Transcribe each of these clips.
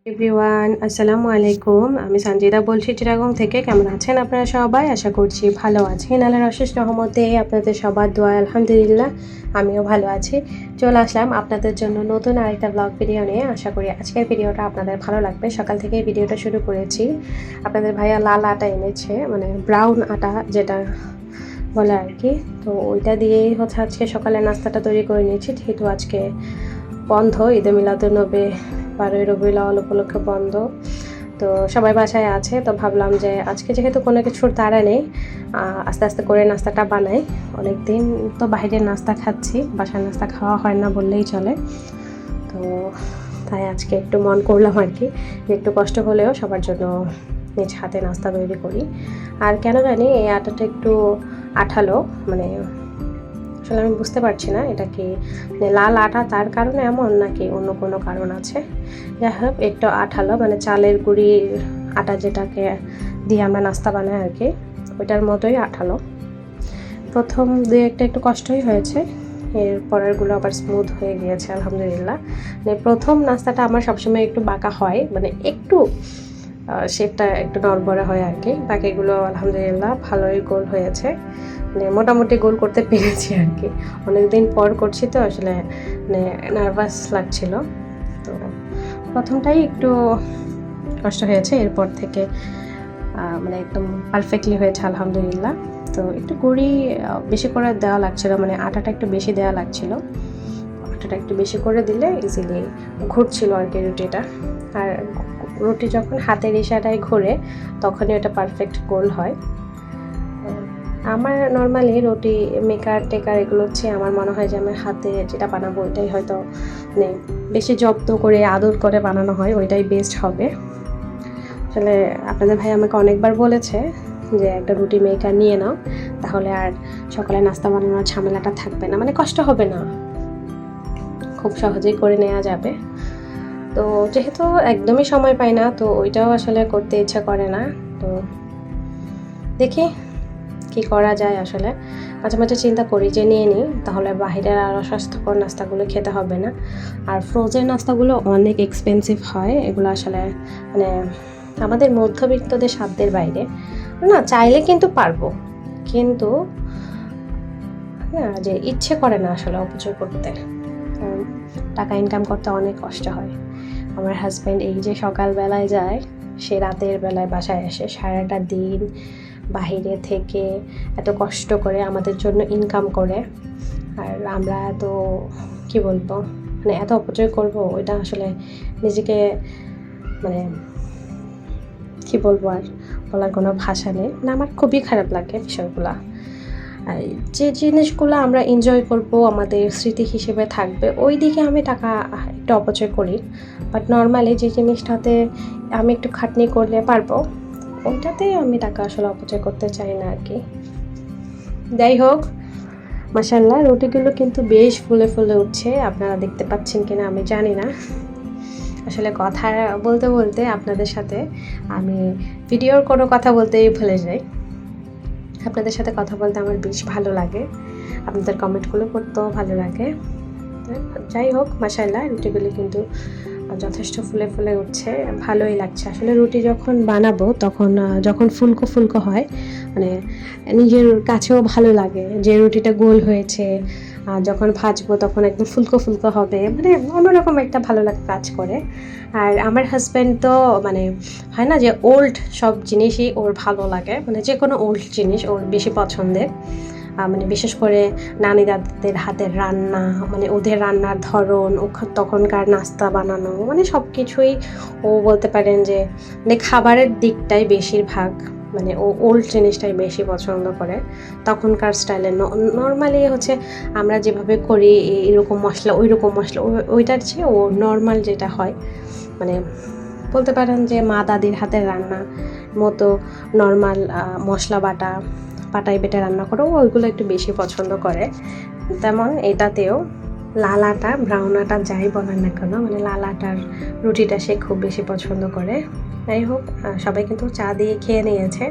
Everyone আসসালামু আলাইকুম। আমি সঞ্জিদা বলছি চিটাগং থেকে। কেমন আছেন আপনারা সবাই? আশা করছি ভালো আছেন। আল্লাহর অশেষ রহমতে আপনাদের সবার দোয়া আলহামদুলিল্লাহ আমিও ভালো আছি। চলে আসলাম আপনাদের জন্য নতুন আরেকটা ব্লগ ভিডিও নিয়ে। আশা করি আজকের ভিডিওটা আপনাদের ভালো লাগবে। সকাল থেকে ভিডিওটা শুরু করেছি। আপনাদের ভাইয়া লাল আটা এনেছে, মানে ব্রাউন আটা যেটা বলে আর কি। তো ওইটা দিয়েই হচ্ছে আজকে সকালে নাস্তাটা তৈরি করে নিয়েছি, যেহেতু আজকে বন্ধ, ঈদে মিলাদুন্নবী 12ই রবিউল আউয়াল উপলক্ষে বন্ধ। তো সবাই বাসায় আছে, তো ভাবলাম যে আজকে যেহেতু কোনো কিছুর তাড়া নেই, আস্তে আস্তে করে নাস্তাটা বানাই। অনেক দিন তো বাইরের নাস্তা খাচ্ছি, বাসার নাস্তা খাওয়া হয় না বললেই চলে। তো তাই আজকে একটু মন করলাম আর কি, যে একটু কষ্ট হলেও সবার জন্য নিজ হাতে নাস্তা তৈরি করি। আর কেন জানি এই আটাটা একটু আঠালো, মানে আসলে আমি বুঝতে পারছি না এটা কি মানে লাল আটা তার কারণে এমন নাকি অন্য কোনো কারণ আছে। যাই হোক, একটু আঠালো, মানে চালের গুঁড়ির আটা যেটাকে দিয়ে আমরা নাস্তা বানাই আর কি, ওইটার মতোই আঠালো। প্রথম দুই একটা একটু কষ্টই হয়েছে, এর পরেরগুলো আবার স্মুথ হয়ে গিয়েছে আলহামদুলিল্লাহ। মানে প্রথম নাস্তাটা আমার সবসময় একটু বাঁকা হয়, মানে একটু শেপটা একটু নড়বড়ে হয় আর কি। বাকিগুলো আলহামদুলিল্লাহ ভালোই গোল হয়েছে, মানে মোটামুটি গোল করতে পেরেছি আর কি। অনেকদিন পর করছি তো আসলে মানে নার্ভাস লাগছিল। তো প্রথমটাই একটু কষ্ট হয়েছে, এরপর থেকে মানে একদম পারফেক্টলি হয়েছে আলহামদুলিল্লাহ। তো একটু গুঁড়ি বেশি করে দেওয়া লাগছিল, মানে আটাটা একটু বেশি দেওয়া লাগছিল। আটাটা একটু বেশি করে দিলে ইজিলি ঘুরছিল আর কি রুটিটা। আর রুটি যখন হাতের ইশারায় ঘোরে তখনই ওটা পারফেক্ট গোল হয়। আমার নর্মালি রুটি মেকার টেকার এগুলো হচ্ছে আমার মনে হয় যে আমার হাতে যেটা বানাবো ওইটাই হয়তো মানে বেশি যত্ন করে আদর করে বানানো হয়, ওইটাই বেস্ট হবে। আসলে আপনাদের ভাই আমাকে অনেকবার বলেছে যে একটা রুটি মেকার নিয়ে নাও, তাহলে আর সকালে নাস্তা বানানোর ঝামেলাটা থাকবে না, মানে কষ্ট হবে না, খুব সহজেই করে নেওয়া যাবে। তো যেহেতু একদমই সময় পাই না, তো ওইটাও আসলে করতে ইচ্ছা করে না। তো দেখি কি করা যায়। আসলে মাঝে মাঝে চিন্তা করি যে নিয়ে নিই, তাহলে বাহিরের আর অস্বাস্থ্যকর নাস্তাগুলো খেতে হবে না। আর ফ্রোজেন নাস্তাগুলো অনেক এক্সপেন্সিভ হয়, এগুলো আসলে মানে আমাদের মধ্যবিত্তদের সাধ্যের বাইরে। না চাইলে কিন্তু পারবো, কিন্তু হ্যাঁ যে ইচ্ছে করে না আসলে অপচয় করতে। টাকা ইনকাম করতে অনেক কষ্ট হয়। আমার হাজব্যান্ড এই যে সকালবেলায় যায়, সে রাতের বেলায় বাসায় আসে, সারাটা দিন বাহিরে থেকে এত কষ্ট করে আমাদের জন্য ইনকাম করে, আর আমরা এত কি বলবো মানে এত অপচয় করব, ওইটা আসলে নিজেকে মানে কি বলবো আর বলার কোনো ভাষা নেই। মানে আমার খুবই খারাপ লাগে বিষয়গুলো। আর যে জিনিসগুলো আমরা এনজয় করব, আমাদের স্মৃতি হিসেবে থাকবে, ওই দিকে আমি টাকা একটু অপচয় করি। বাট নর্মালি যে জিনিসটাতে আমি একটু খাটনি করলে পারবো, ওইটাতে আমি টাকা আসলে অপচয় করতে চাই না আর কি। যাই হোক, মাশাআল্লাহ রুটিগুলো কিন্তু বেশ ফুলে ফুলে উঠছে, আপনারা দেখতে পাচ্ছেন কিনা আমি জানি না। আসলে কথা বলতে বলতে আপনাদের সাথে আমি ভিডিওর কোনো কথা বলতেই ভুলে যাই। আপনাদের সাথে কথা বলতে আমার বেশ ভালো লাগে, আপনাদের কমেন্টগুলো পড়তেও ভালো লাগে। যাই হোক, মাশাআল্লাহ রুটিগুলি কিন্তু যথেষ্ট ফুলে ফুলে উঠছে, ভালোই লাগছে। আসলে রুটি যখন বানাবো তখন যখন ফুলকো ফুলকো হয়, মানে নিজের কাছেও ভালো লাগে যে রুটিটা গোল হয়েছে। যখন ভাজবো তখন একদম ফুলকো ফুলকো হবে, মানে অন্যরকম একটা ভালো লাগা কাজ করে। আর আমার হাজব্যান্ড তো মানে হয় না যে ওল্ড সব জিনিসই ওর ভালো লাগে, মানে যে কোনো ওল্ড জিনিস ওর বেশি পছন্দের। মানে বিশেষ করে নানি দাদাদের হাতের রান্না, মানে ওদের রান্নার ধরন, তখনকার নাস্তা বানানো, মানে সব কিছুই ও বলতে পারেন যে মানে খাবারের দিকটাই বেশিরভাগ, মানে ও ওল্ড জিনিসটাই বেশি পছন্দ করে। তখনকার স্টাইলে নর্মালি হচ্ছে আমরা যেভাবে করি এরকম মশলা ওই রকম মশলা, ওইটার চেয়ে ও নর্মাল যেটা হয়, মানে বলতে পারেন যে মা দাদির হাতের রান্না মতো নর্মাল মশলা বাটা পাটাই বেটে রান্না করো, ওইগুলো একটু বেশি পছন্দ করে। তেমন এটাতেও লাল আটা ব্রাউন আটা যাই বলেন না কেন, মানে লাল আটার রুটিটা সে খুব বেশি পছন্দ করে। যাই হোক, সবাই কিন্তু চা দিয়ে খেয়ে নিয়েছে।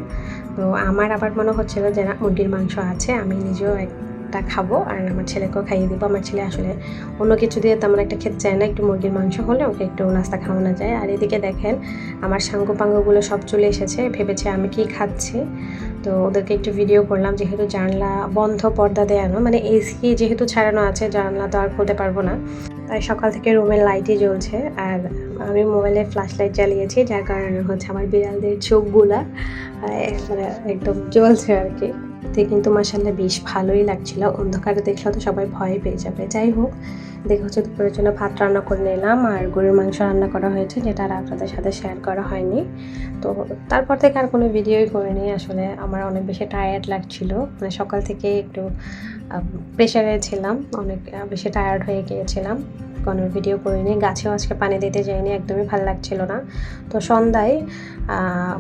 তো আমার আবার মনে হচ্ছিল যে না মুরগির মাংস আছে, আমি নিজেও ভাতটা খাবো আর আমার ছেলেকেও খাইয়ে দেবো। আমার ছেলে আসলে অন্য কিছু দিয়ে তেমন একটা খেতে চায় না, একটু মুরগির মাংস হলে ওকে একটু নাস্তা খাওয়ানো যায়। আর এদিকে দেখেন আমার সাঙ্গ পাঙ্গগুলো সব চলে এসেছে, ভেবেছে আমি কি খাচ্ছি। তো ওদেরকে একটু ভিডিও করলাম, যেহেতু জানলা বন্ধ, পর্দা দেয়ানো, মানে এসি যেহেতু ছাড়ানো আছে জানলা তো আর খুলতে পারবো না, তাই সকাল থেকে রুমের লাইটই জ্বলছে। আর আমি মোবাইলে ফ্ল্যাশ লাইট জ্বালিয়েছি, যার কারণে হচ্ছে আমার বিড়ালদের চোখগুলা মানে একদম জ্বলছে আর কি। তো কিন্তু মাসাল্লাহ বেশ ভালোই লাগছিল, অন্ধকারে দেখলে তো সবাই ভয় পেয়ে যাবে। যাই হোক, দেখে হচ্ছে দুপুরের জন্য ভাত রান্না করে নিলাম আর গরুর মাংস রান্না করা হয়েছে, যেটা আর আপনাদের সাথে শেয়ার করা হয়নি। তো তারপর থেকে আর কোনো ভিডিওই করিনি, আসলে আমার অনেক বেশি টায়ার্ড লাগছিল, মানে সকাল থেকে একটু প্রেশারে ছিলাম, অনেক বেশি টায়ার্ড হয়ে গিয়েছিলাম, কোনো ভিডিও করিনি। গাছেও আজকে পানি দিতে যাইনি, একদমই ভালো লাগছিল না। তো সন্ধ্যায়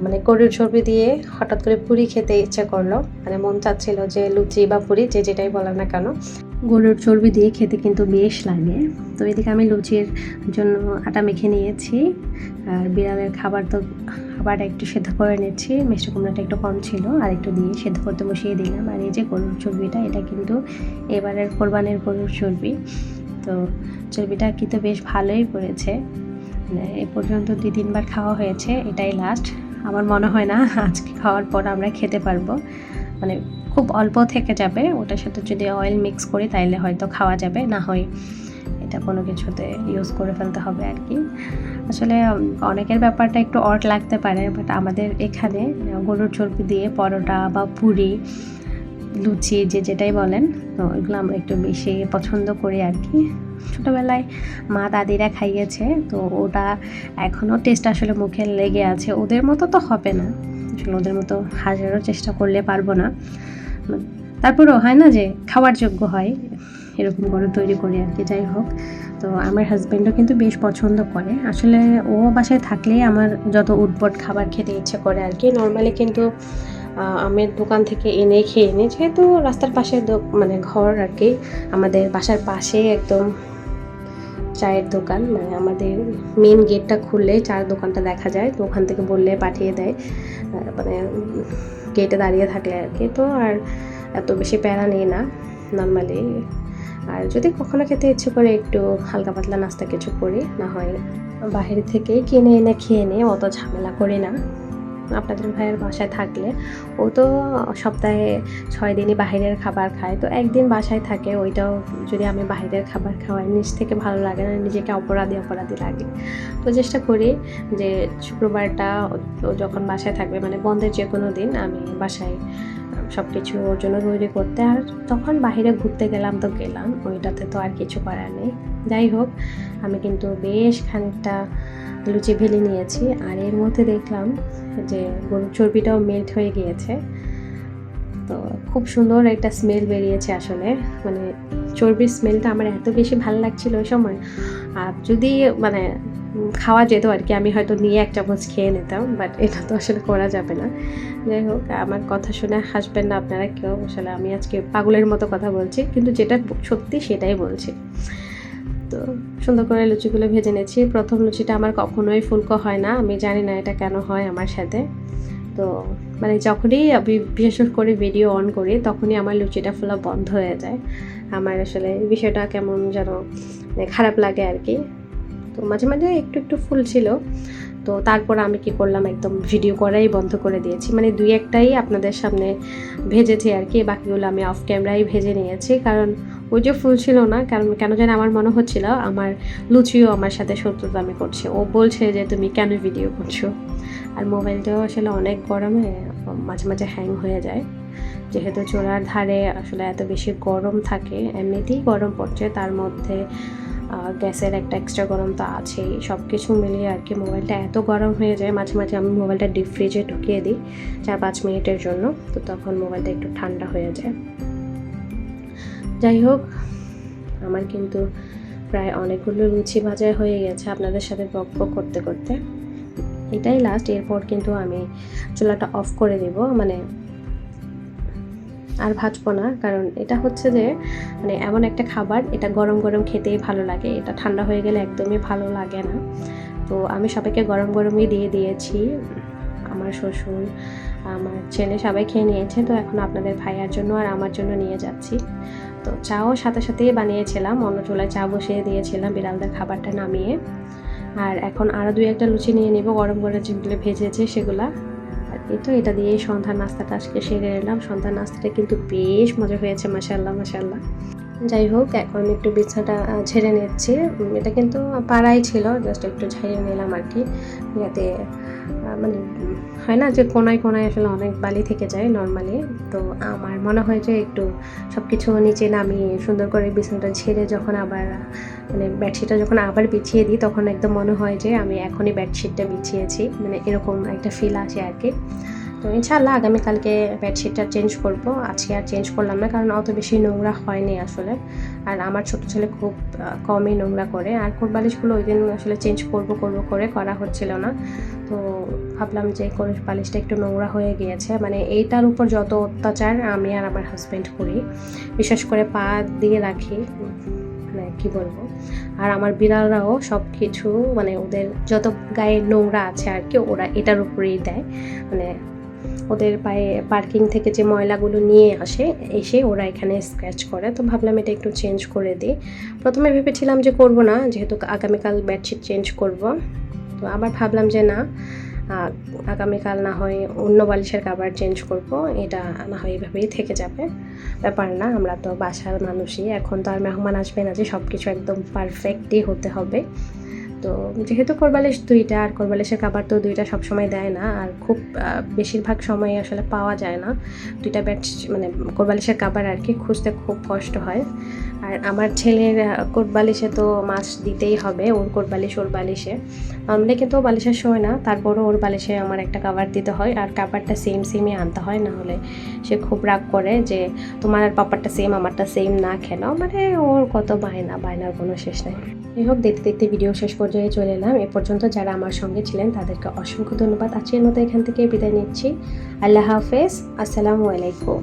মানে গরুর চর্বি দিয়ে হঠাৎ করে পুরি খেতে ইচ্ছে করলো, মানে মন চাচ্ছিল যে লুচি বা পুরি যে যেটাই বলেন না কেন, গরুর চর্বি দিয়ে খেতে কিন্তু বেশ লাগে। তো এদিকে আমি লুচির জন্য আটা মেখে নিয়েছি, আর বিড়ালের খাবার তো খাবারটা একটু সেদ্ধ করে নিচ্ছি, মিষ্টি কুমড়াটা একটু কম ছিল আর একটু দিয়ে সেদ্ধ করতে বসিয়ে দিলাম। আর এই যে গরুর চর্বিটা, এটা কিন্তু এবারের কোরবানির গরুর চর্বি। তো চর্বিটা কিন্তু বেশ ভালোই পড়েছে, মানে এ পর্যন্ত 2-3 বার খাওয়া হয়েছে, এটাই লাস্ট। আমার মনে হয় না আজকে খাওয়ার পর আমরা খেতে পারবো, মানে খুব অল্প থেকে যাবে, ওটার সাথে যদি অয়েল মিক্স করি তাইলে হয়তো খাওয়া যাবে, না হয় এটা কোনো কিছুতে ইউজ করে ফেলতে হবে আর কি। আসলে অনেকের ব্যাপারটা একটু অড লাগতে পারে, বাট আমাদের এখানে গরুর চর্বি দিয়ে পরোটা বা পুরি, লুচি যে যেটাই বলেন, তো এগুলো আমরা একটু বেশি পছন্দ করি আর কি। ছোটোবেলায় মা দাদিরা খাইয়েছে, তো ওটা এখনও টেস্ট আসলে মুখে লেগে আছে। ওদের মতো তো হবে না, আসলে ওদের মতো হাজারও চেষ্টা করলে পারবো না, তারপরেও হয় না যে খাওয়ার যোগ্য হয়, এরকম করে তৈরি করি আর কি। যাই হোক, তো আমার হাজব্যান্ডও কিন্তু বেশ পছন্দ করে, আসলে ও বাসায় থাকলেই আমার যত উটপট খাবার খেতে ইচ্ছে করে আর কি। নর্মালি কিন্তু আমি দোকান থেকে এনে খেয়ে নিই, যেহেতু রাস্তার পাশে মানে ঘর আর কি, আমাদের বাসার পাশে একদম চায়ের দোকান, মানে আমাদের মেন গেটটা খুললেই চার দোকানটা দেখা যায়, তো ওখান থেকে বললে পাঠিয়ে দেয়, মানে গেটে দাঁড়িয়ে থাকলে আর কি। তো আর এত বেশি প্যারা নেই না নর্মালি, আর যদি কখনো খেতে ইচ্ছে করে একটু হালকা পাতলা নাস্তা কিছু করি, না হয় বাইরে থেকেই কিনে এনে খেয়ে নিয়ে, অত ঝামেলা করি না। আপনাদের ভাইয়ের বাসায় থাকলে ও তো সপ্তাহে 6 দিনই বাহিরের খাবার খায়, তো একদিন বাসায় থাকে, ওইটাও যদি আমি বাহিরের খাবার খাওয়াই নিজ থেকে ভালো লাগে না, নিজেকে অপরাধী লাগে। তো চেষ্টা করি যে শুক্রবারটা ও যখন বাসায় থাকবে, মানে বন্ধের যে কোনো দিন, আমি বাসায় সব কিছু ওর জন্য তৈরি করতে। আর তখন বাহিরে ঘুরতে গেলাম তো গেলাম, ওইটাতে তো আর কিছু করার নেই। যাই হোক, আমি কিন্তু বেশ খানিকটা লুচি ভেলে নিয়েছি, আর এর মধ্যে দেখলাম যে গরুর চর্বিটাও মেল্ট হয়ে গিয়েছে, তো খুব সুন্দর একটা স্মেল বেরিয়েছে আসলে, মানে চর্বির স্মেলটা আমার এত বেশি ভালো লাগছিল ওই সময়। আর যদি মানে খাওয়া যেত আর কি, আমি হয়তো নিয়ে 1 চামচ খেয়ে নিতাম, বাট এটা তো আসলে করা যাবে না। যাই হোক, আমার কথা শুনে হাসবেন না আপনারা কেউ, আসলে আমি আজকে পাগলের মতো কথা বলছি, কিন্তু যেটা সত্যি সেটাই বলছি। তো সুন্দর করে লুচিগুলো ভেজে নিয়েছি। প্রথম লুচিটা আমার কখনোই ফুলকো হয় না, আমি জানি না এটা কেন হয় আমার সাথে। তো মানে যখনই আমি বিশেষ করে ভিডিও অন করি, তখনই আমার লুচিটা ফোলা বন্ধ হয়ে যায়। আমার আসলে বিষয়টা কেমন যেন খারাপ লাগে আর কি। তো মাঝে মাঝে একটু ফুল ছিল, তো তারপর আমি কি করলাম, একদম ভিডিও করাই বন্ধ করে দিয়েছি, মানে 2-1টাই আপনাদের সামনে ভেজেছি আর কি, বাকিগুলো আমি অফ ক্যামেরাই ভেজে নিয়েছি, কারণ ওই যে ফুল ছিল না, কারণ কেন জানি আমার মনে হচ্ছিল আমার লুচিও আমার সাথে শত্রুতামি করছে, ও বলছে যে তুমি কেন ভিডিও করছো। আর মোবাইলটাও আসলে অনেক গরমে মাঝে মাঝে হ্যাং হয়ে যায়, যেহেতু চোলার ধারে আসলে এত বেশি গরম থাকে, এমনিতেই গরম পড়ছে, তার মধ্যে গ্যাসের একটা এক্সট্রা গরম তো আছেই, সব কিছু মিলিয়ে আর কি মোবাইলটা এত গরম হয়ে যায়। মাঝে মাঝে আমি মোবাইলটা ডিপ ফ্রিজে ঢুকিয়ে দিই 4-5 মিনিটের জন্য, তো তখন মোবাইলটা একটু ঠান্ডা হয়ে যায়। যাই হোক, আমার কিন্তু প্রায় অনেকগুলো লুচি ভাজা হয়ে গেছে আপনাদের সাথে গল্প করতে করতে, এটাই লাস্ট। এরপর কিন্তু আমি চুলাটা অফ করে দেব, মানে আর ভাজবো না, কারণ এটা হচ্ছে যে মানে এমন একটা খাবার, এটা গরম গরম খেতেই ভালো লাগে, এটা ঠান্ডা হয়ে গেলে একদমই ভালো লাগে না। তো আমি সবাইকে গরম গরমই দিয়ে দিয়েছি, আমার শ্বশুর, আমার ছেলে সবাই খেয়ে নিয়েছে, তো এখন আপনাদের ভাইয়ার জন্য আর আমার জন্য নিয়ে যাচ্ছি। তো চাও সাথে সাথেই বানিয়েছিলাম, অন্য চুলায় চা বসিয়ে দিয়েছিলাম বিড়ালদের খাবারটা নামিয়ে। আর এখন আরও 2-1টা লুচি নিয়ে নিব, গরম করে যেগুলো ভেজেছে সেগুলা। আর এই তো এটা দিয়েই সন্ধ্যার নাস্তাটা আজকে সেরে এলাম। সন্ধ্যার নাস্তাটা কিন্তু বেশ মজা হয়েছে, মাশাআল্লাহ মাশাআল্লাহ। যাই হোক, এখন একটু বিছানাটা ঝেড়ে নিচ্ছি। এটা কিন্তু পাড়াই ছিল, জাস্ট একটু ঝেড়ে নিলাম আর কি, যাতে মানে হয় না যে কোনায় কোনায় আসলে অনেক বালি থেকে যায় নর্মালি। তো আমার মনে হয় যে একটু সব কিছু নিচে নামিয়ে সুন্দর করে বিছানাটা ঝেড়ে যখন আবার মানে বেডশিটটা যখন আবার বিছিয়ে দিই, তখন একদম মনে হয় যে আমি এখনই বেডশিটটা বিছিয়েছি, মানে এরকম একটা ফিল আসে আর কি। তো ইনশাআল্লাহ আগামীকালকে বেডশিটটা চেঞ্জ করব, আজকে আর চেঞ্জ করলাম না, কারণ অত বেশি নোংরা হয়নি আসলে। আর আমার ছোট ছেলে খুব কমই নোংরা করে, আর কোট বালিশগুলো ওই দিন আসলে চেঞ্জ করব করে করা হচ্ছিল না। তো ভাবলাম যে কোট বালিশটা একটু নোংরা হয়ে গিয়েছে, মানে এইটার উপর যত অত্যাচার আমি আর আমার হাজব্যান্ড করি, বিশেষ করে পা দিয়ে রাখি, মানে কী বলবো। আর আমার বিড়ালরাও সব কিছু মানে ওদের যত গায়ে নোংরা আছে আর কি, ওরা এটার উপরেই দেয়, মানে ওদের পায়ে পার্কিং থেকে যে ময়লাগুলো নিয়ে এসে ওরা এখানে স্ক্র্যাচ করে। তো ভাবলাম এটা একটু চেঞ্জ করে দিই। প্রথমে ভেবেছিলাম যে করব না, যেহেতু আগামীকাল বেডশিট চেঞ্জ করব। তো আবার ভাবলাম যে না, আগামীকাল না হয় অন্য বালিশের কাভার চেঞ্জ করব, এটা না হয় এইভাবেই থেকে যাবে, ব্যাপার না। আমরা তো বাসার মানুষই, এখন তো আর মেহমান আসবে না যে সব কিছু একদম পারফেক্টই হতে হবে। তো যেহেতু কোরবালিশ 2টা, আর কোরবালিশের কাভার তো 2টা সবসময় দেয় না, আর খুব বেশিরভাগ সময় আসলে পাওয়া যায় না 2টা মানে কোরবালিশের কাভার আর কি, খুঁজতে খুব কষ্ট হয়। আর আমার ছেলের কোরবালিশে তো মাছ দিতেই হবে, ওর কোরবালিশ ওর বালিশে। নর্মালি কিন্তু ও বালিশের শোয় না, তারপরও ওর বালিশে আমার একটা কাভার দিতে হয়, আর কাভারটা সেমই আনতে হয়, না হলে সে খুব রাগ করে যে তোমার পাপারটা সেম আমারটা সেম না কেন, মানে ওর কত বায়নার কোনো শেষ নেই। যাই হোক, দেখতে দেখতে ভিডিও শেষ পর্যায়ে চলে এলাম। এ পর্যন্ত যারা আমার সঙ্গে ছিলেন তাদেরকে অসংখ্য ধন্যবাদ। আজকের মতো এখান থেকে বিদায় নিচ্ছি। আল্লাহ হাফেজ, আসসালামু আলাইকুম।